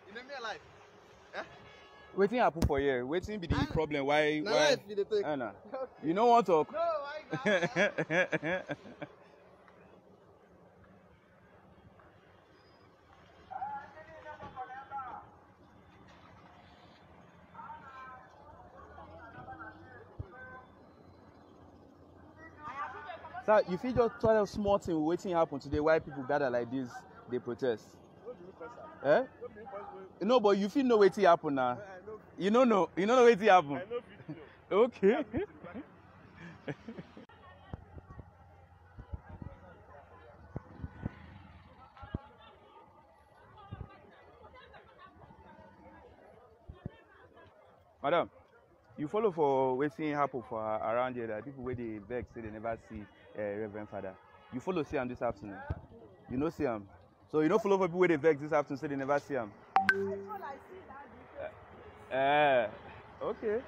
You know me alive. Eh? Waiting happen for here. Waiting be the problem. Why? Life be the thing. Anna, you don't want to talk. No, I Sir, you feel just tell us small thing waiting happen today. Why people gather like this? They protest. Eh? No, but you feel no waiting happen now. You don't know. You don't know waiting happen. Okay. Madam, you follow for waiting happen for around here that people where they vex say they never see Reverend Father. You follow see him this afternoon. You know see him. So you don't follow for people where they vex this afternoon say they never see him. Okay.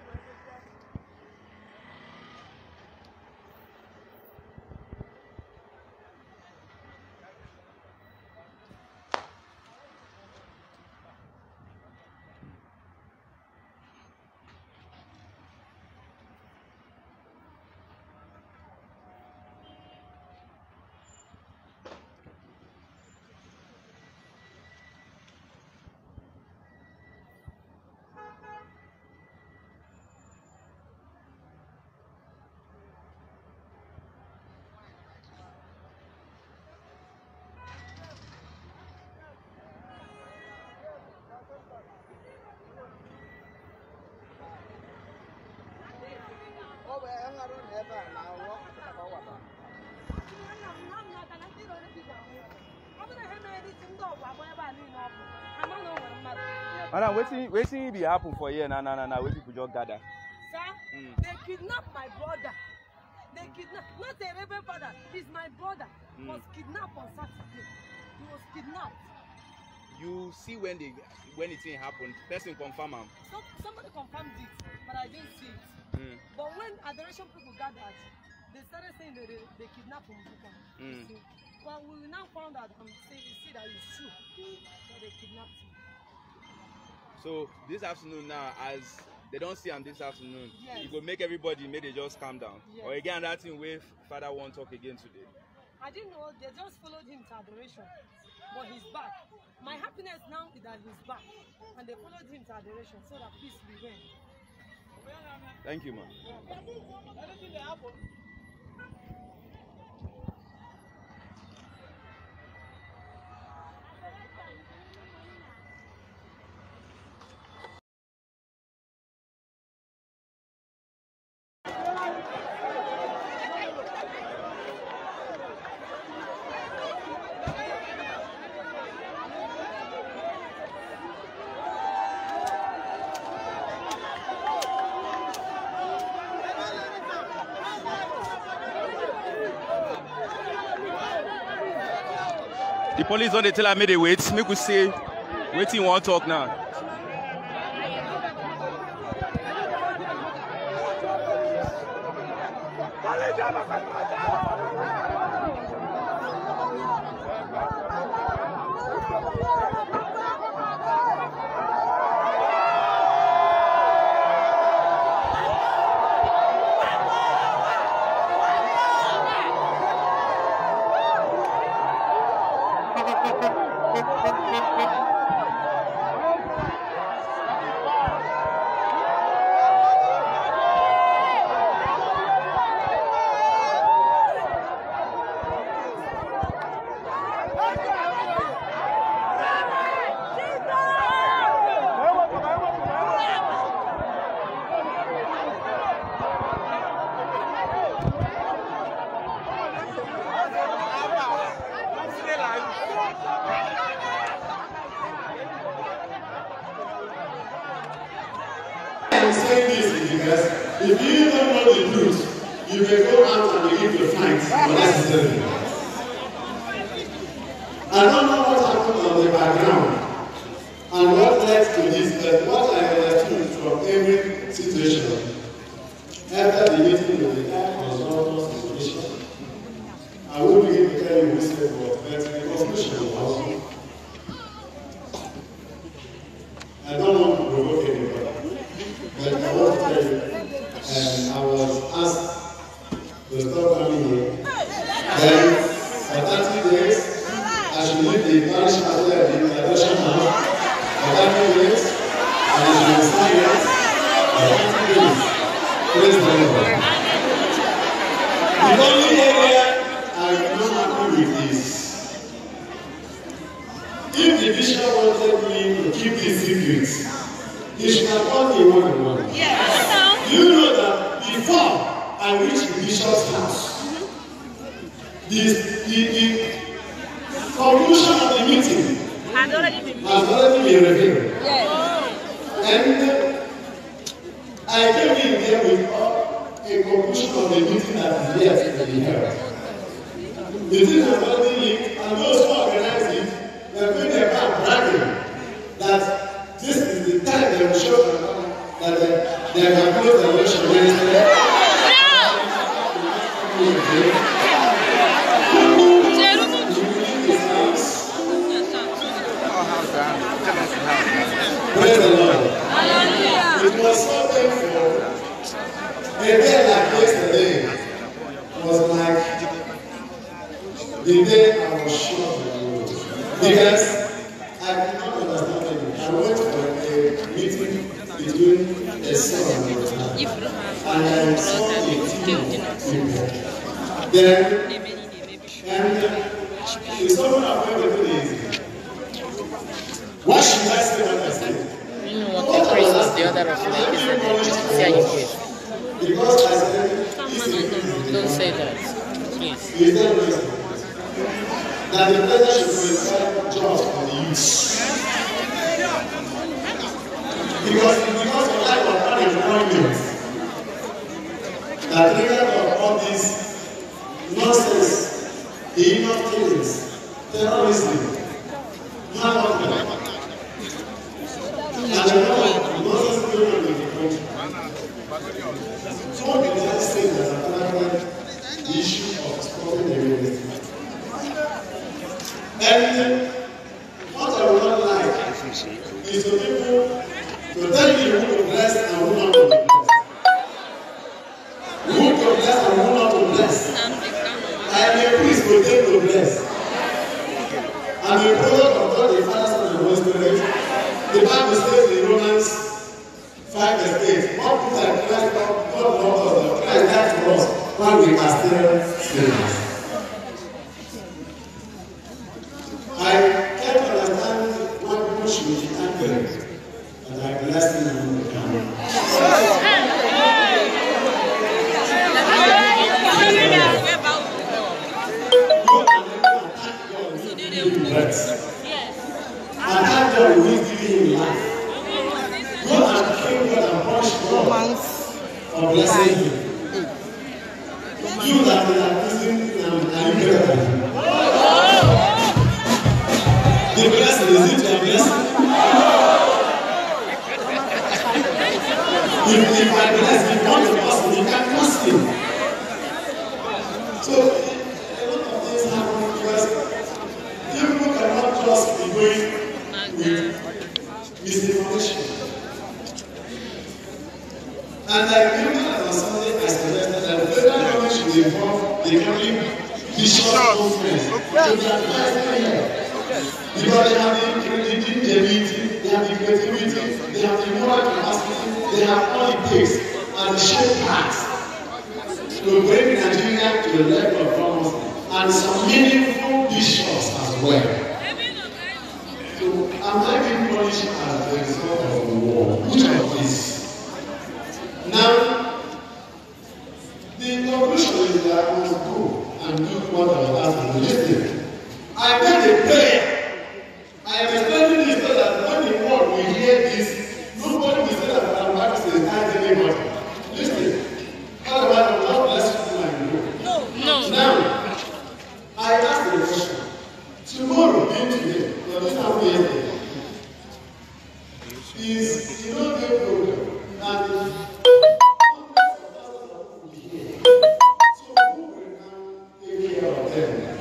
Madam, waiting be happen for here. Nah. Wait people just gather. Sir, they kidnapped my brother. They kidnapped, not a Reverend Father, he's my brother. Was kidnapped on Saturday. He was kidnapped. You see when the thing happened, person confirm him. Somebody confirmed it, but I didn't see it. But when adoration people gathered, they started saying that they kidnapped him. But we now found out and see that it's true that they kidnapped him. So this afternoon now, as they don't see him this afternoon, yes, you go make everybody they just calm down. Yes. Or again that thing where Father won't talk again today. I didn't know, they just followed him to adoration. But he's back. My happiness now is that he's back. And they followed him to adoration so that peace will reign. Thank you, man. The police don't tell me they wait. Make we say, waiting one talk now. don't know the truth, you may go out and begin to fight unnecessarily. I don't know what happened on the background and what led to this, but what I understood from every situation after the meeting with the Air Consultants Association, I will begin to tell you who said what, but the conclusion was, I don't want to provoke anybody, but I want to tell you, I was asked to stop coming here. Then, for 30 days, I should leave the parish after the graduation house for 30 days, and I should be silent for 30 days. Praise the Lord. The only area I am not happy with is, if the bishop wanted me to keep this secret, he should have called me one-on-one. Yes. You know that before I reached the bishop's house, the conclusion of the meeting has already been revealed. Yes. And I came in there with a conclusion of the meeting that is yet to be held. The thing has already leaked, and those who organize it, they are going about bragging that this is the time they will show that they have closed the election Wednesday. Praise the Lord. It was so painful. A day like yesterday was like the day I was shot because I did not understand it. I went for a meeting between a son and a daughter, and I saw a team of people. Then, it's someone I've never been easy. What should I say when I say? You know what the praise of the other of like is that you say because I said, don't say that. Please. is there a reason that the president should provide jobs for the youth? Because of lack of unemployment that triggered of all this nonsense, enough killings, terrorism, non-government. And the nonsense going on in the country. So what did I say that I the issue of stopping the university? And what I would not like is for people to tell you who to bless and who not to bless. Who to bless and who not to bless. I am a priest who take to bless. I am a product of God the Father, Son, and Holy Spirit. The Bible says in Romans 5:8, what put at Christ, God loved us, Christ died for us while we are still sinners. I can't understand why people should be angry, but I bless them and they come. Attack God who is giving him life. Go and kill God and punish God for blessing you. You that is accusing him and you better than him. The blessing is it your blessing? If I bless you, want to pass you can pass him. So a lot of things happen because people cannot just be going with misinformation. And I remember that on Sunday I suggested that the federal government should involve the country bishop conference to advise them here. Because they have the ingenuity, they have the creativity, they have the moral capacity, they have all it takes and the shape parts to bring Nigeria to the level of promise and some meaningful bishops as well. So am I being punished as the result of the war? Which of these? Now, the conclusion is that I must go and do what I was asked to listen. I made a prayer. I am explaining this so that when the world will hear this, nobody will say that I'm about to sensitize anybody. Listen,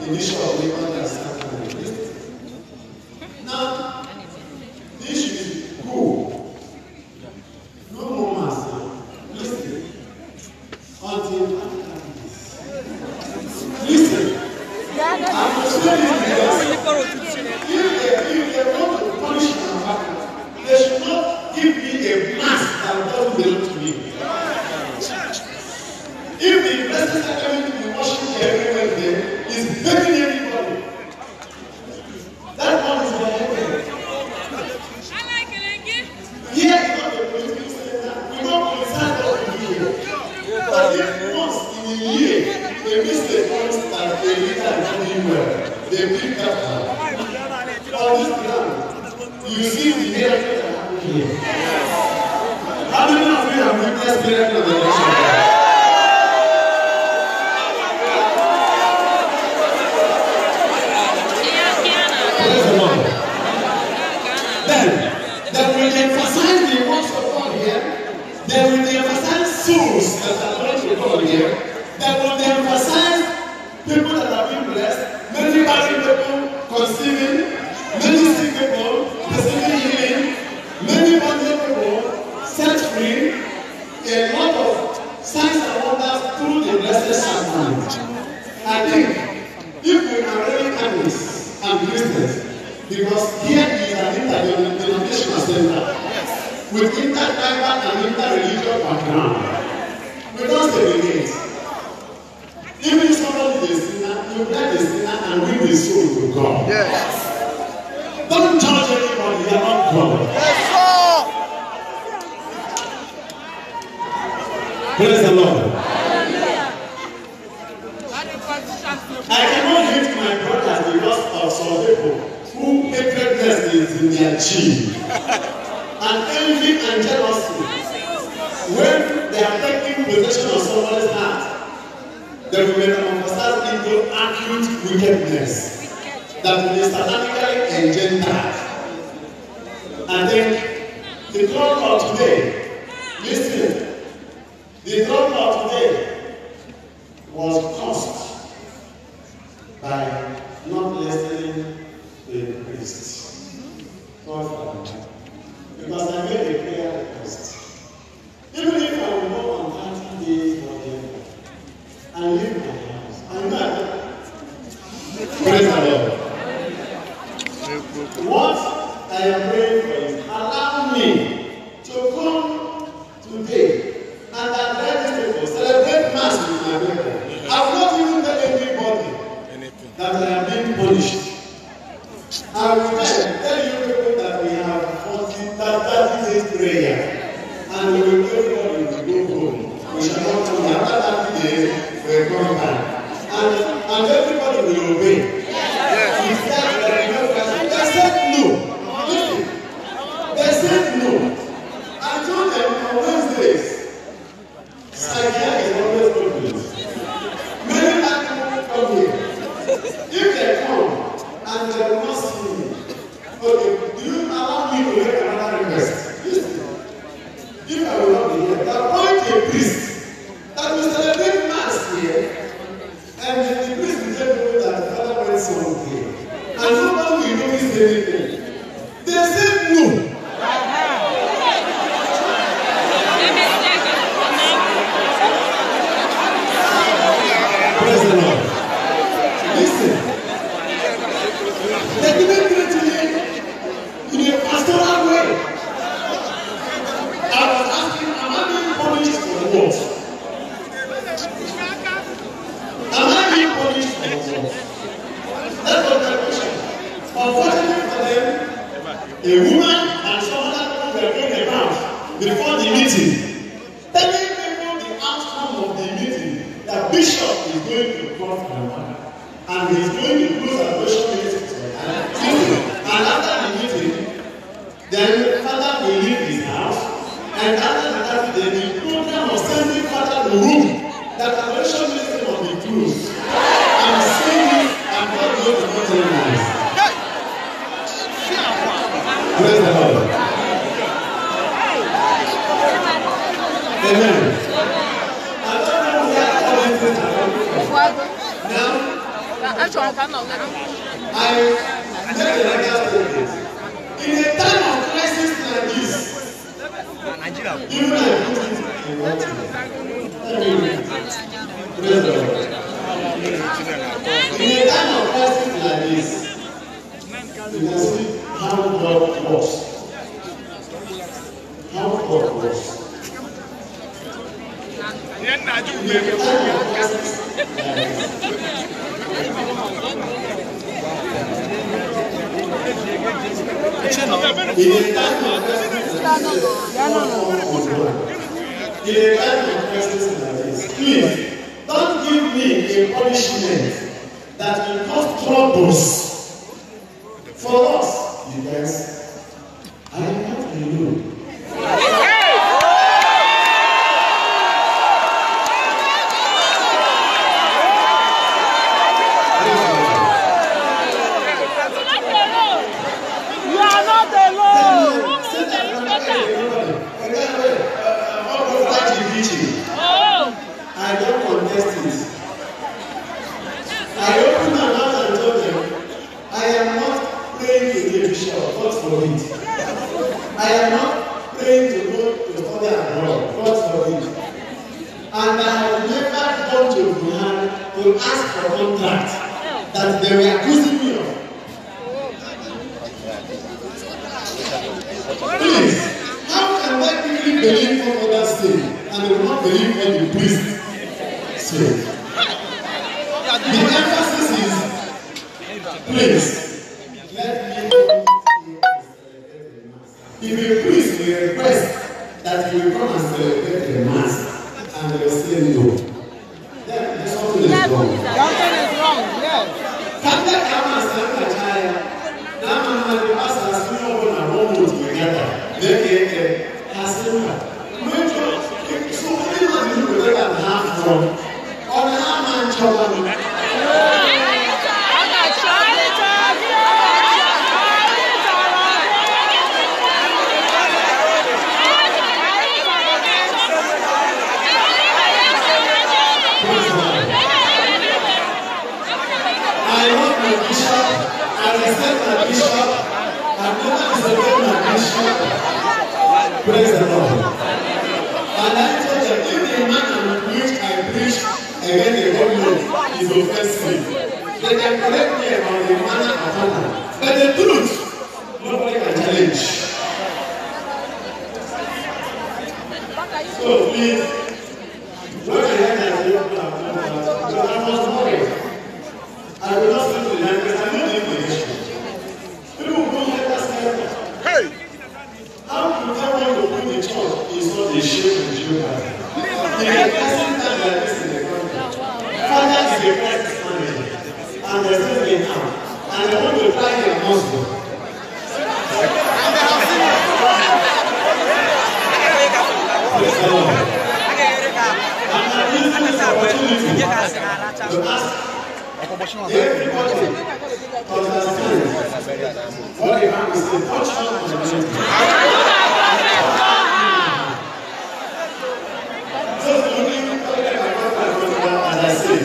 in this shop we understand. Now, this is cool. No more mass. Listen. Until listen. I'm saying this because if they want to punish my father, they should not give me a mask that doesn't belong to me. If the investors are coming to be washing every Wednesday, is begging everybody. That one is my head. Here is not the political center. We don't concern what we do here. But if once in a year, they miss the point that they leader is not doing well, they pick that up. On this ground, you see the miracle that happened here. How many of you have witnessed miracle of the nation? Then will emphasize the works of God here. They will emphasize souls that are going to God here. They will emphasize people that have been blessed, many married people conceiving, many sick people receiving healing, many bonded people set free, a lot of signs and wonders through the blessed sacrament. I think if we are really Catholics and Christians, because here is an interdenominational center with inter-tribal and inter-religious background. We don't segregate. Even if somebody is a sinner, you bless the sinner and win the soul to God. Yes. Don't judge anybody, you are not God. Yes, sir. Praise the Lord. I cannot hate my brothers because of some people who hatredness is in their gene. And envy and jealousy, when they are taking possession of somebody's heart, they will metamorphose into acute wickedness that will be satanically engendered. I think the throne of today, listen, the throne of today was caused by not listening to the priest. Because I made a prayer request. Even if I will go on 30 days for them and leave my house, I'm not. Praise the Lord. What I am praying for is allow me to come today and address these people, celebrate Mass with my people. I will not even tell anybody that I am being punished. I will tell you people that we have 30 days prayer and we will everybody to go home. We shall not come after 30 days, we will come back. And everybody will obey. Yes. They said no. Listen. They said no. I told them on Wednesdays, Sagia is always open. Many people come here. If they come and they will not see me, okay, do you allow me to make another request? Listen. If I will not be here, appoint a priest that will celebrate Mass here, and the priest will tell people that the Father went somewhere, and nobody will notice anything. They said no. Praise the Lord. Listen. They didn't do it to me in a pastoral way. I was asking, am I being punished for what? Am I being punished for what? That was the question. Unfortunately for them, a woman and some other people were going around before the meeting, telling people the outcome of the meeting, that Bishop is going to cross the line and he is going to close abortion meetings. And after the meeting, then Father will leave his house, and after that, the program of sending Father to room that abortion meeting will be closed. I'm saying it, I'm not going to put any noise. Praise the Lord. Amen. I don't know where all these things are coming from. Now, In a time of crisis like this, even I put it in writing. In a time of crisis like this, you can see how God works. How God works. In a time of crisis like this, please don't give me a punishment that will cause troubles for us. Because I am not alone. I don't contest it. I opened my mouth and told them, I am not praying to be a bishop, God forbid. I am not praying to go to study abroad, God forbid. And I have never gone to Wuhan to ask for contract that they were accusing me of. Please, how can I really believe what others say and they will not believe what the priest say? The emphasis is, please, let me if a priest will request that he will come and celebrate the mass and they will say no, then something is wrong. Something is wrong, yes. Can they come and stand a child? Now and the pastor has been over and one road together. They has been so many people that have from on how man children. I want my bishop, I respect my bishop, I'm never disobeying my bishop. Praise the Lord. And I told them, if the manner in which I preach against the government is offensive, they can correct me about the manner of honor. But the truth, nobody can challenge. So please, when I heard that you I was worried. I will not speak to the language, I know the English. People go let us help. Hey! How to tell when to put the church is not a shame to children. In a person that like this in the country, father is a crisis manager, and they're still in town, and they want to try their husband. Praise the Lord. And I'm using this opportunity to ask everybody understand what the Bible says. Touch not on the anointing. So to me, as I said,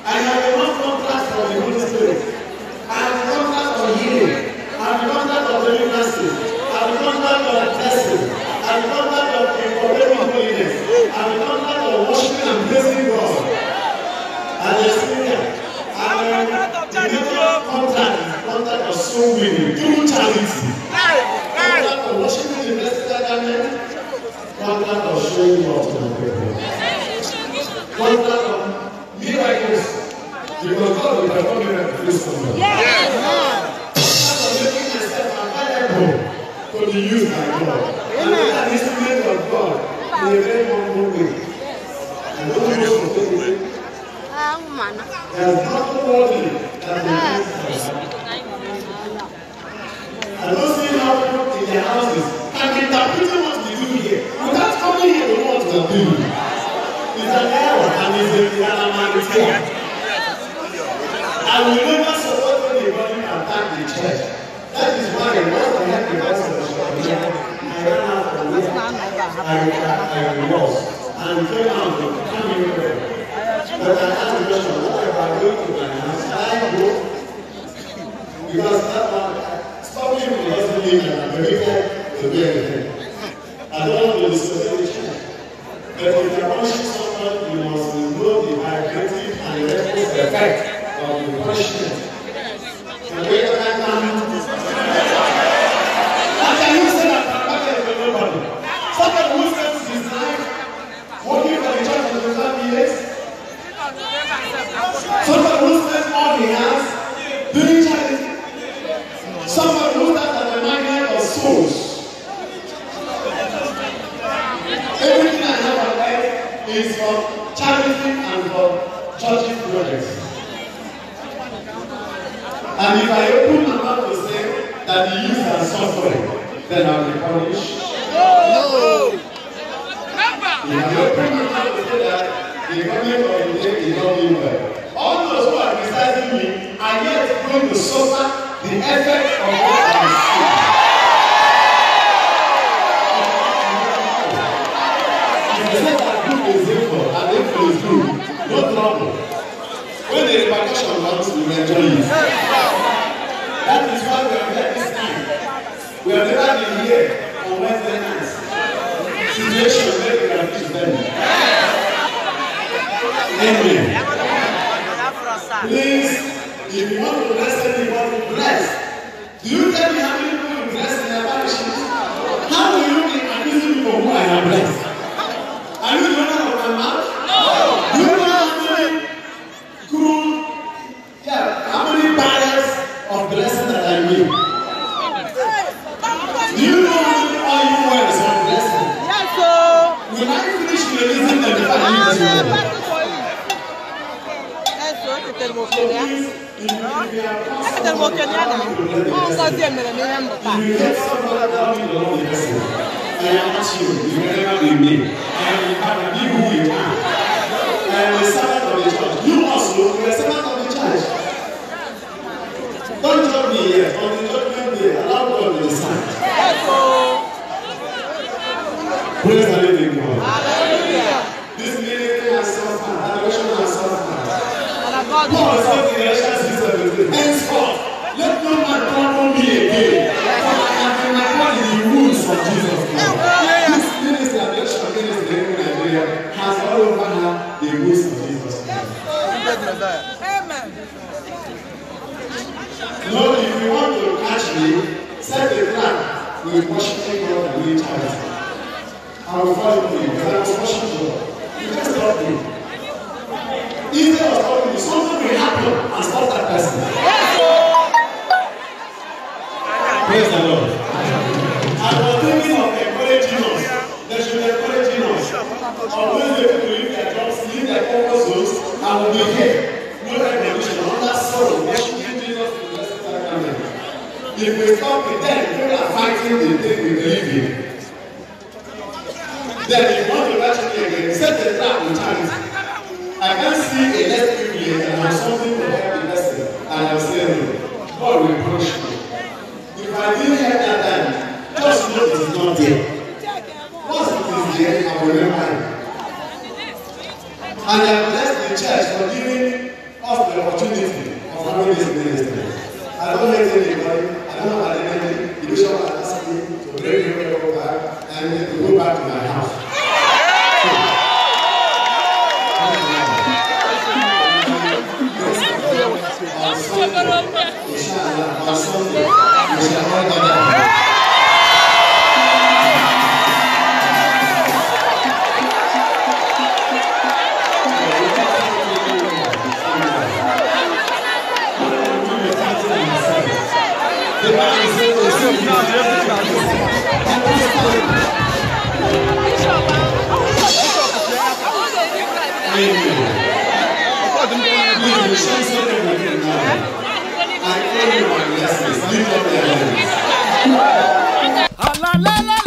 I have one contract for the Holy Spirit. I have a contract on healing. I have a contract of deliverance. I have a contract of blessing. I have a contract of incorporating holiness. I have a contract of worshiping and praising God. Hallelujah. And contract of soul winning through charity. Contract of worshiping the blessed sacrament. Contract of showing love to the people. Contract of miracles. Because God will perform miracles through someone. Contract of making myself available to be used by God. And an instrument of God in a very humble way. And don't use for people. There is nothing worthy that the Christ. I don't see how people in their houses can be interpreting what we do here without coming here to know what we are doing. It's an error and it's an anomaly. I will never support anybody to attack the church. That is why once I had the voice of the church, I ran out from there. I was and came out to come here. But I asked the question, what if I go to my house? effect of the punishment. And wait till that time. How can you say that Papa is nobody? Somebody who spends his life working for the church for 25 years. Somebody who spends all he has doing charity. Somebody who stands at the magnet of souls. Everything I have on earth is for charity and for church projects. And if I open my mouth to say that the youth are suffering, then I'll be punished. No! If I open my mouth to say that the government of the day is not doing well, all those who are criticizing me are yet going to suffer the effect of what I see. If they say that group is evil and evil is good, no trouble. When the repercussion comes, we will enjoy it. That is why we are here this time. We have never been here on Wednesday nights. Situation where we can reach them. Amen. Please, if you want to bless anybody, bless. Do you tell me how many people you bless in their parishes? How do you be accusing people who I have blessed? Are you the owner of my mouth? No. Do you know how many cruel, how many barriers of blessing that I made? Do you know how many oil wells of blessing? Yes, sir. Will I finish releasing them if I leave this world? I am not you, you will never be me. And you have to be who you are. I am the servant of the church. You also, you are the servant of the church. Don't judge me yet. On the judgment day, allow God to decide. Praise the living God. Hallelujah. This ministry has suffered. Adoration has suffered. Paul said in Galatians 6:17, henceforth, let no man trouble me again. For I have been according to the rules of Jesus Christ. This ministry, Adoration Ministry in Nigeria, has all over now the rules of Jesus Christ. Amen. Lord, if you want to catch me, set a trap with worshiping God and doing charity. I will follow you because I was worshiping God. You just stop me. Instead of stopping me, something will happen and stop that person. Praise the Lord. I was thinking of encouraging us. They should encourage us. Always they will leave their jobs, leave their comfort zones, and will be here. No recognition, under sorrow, worshiping Jesus in the sacrament. If we stop it, then people are fighting the thing we believe in. Then if you want to watch me again, set the trap with charity. I can't see a less privilege and have something to help the person, and I'll say no. God will punish me. If I didn't hear that time, just know it is not there. Once it is there, I will remember it. And I bless the church for giving us the opportunity of having this ministry. I don't hate anybody, I don't have anything. The bishop has asked me to bring me back and to go back to my house. La la la.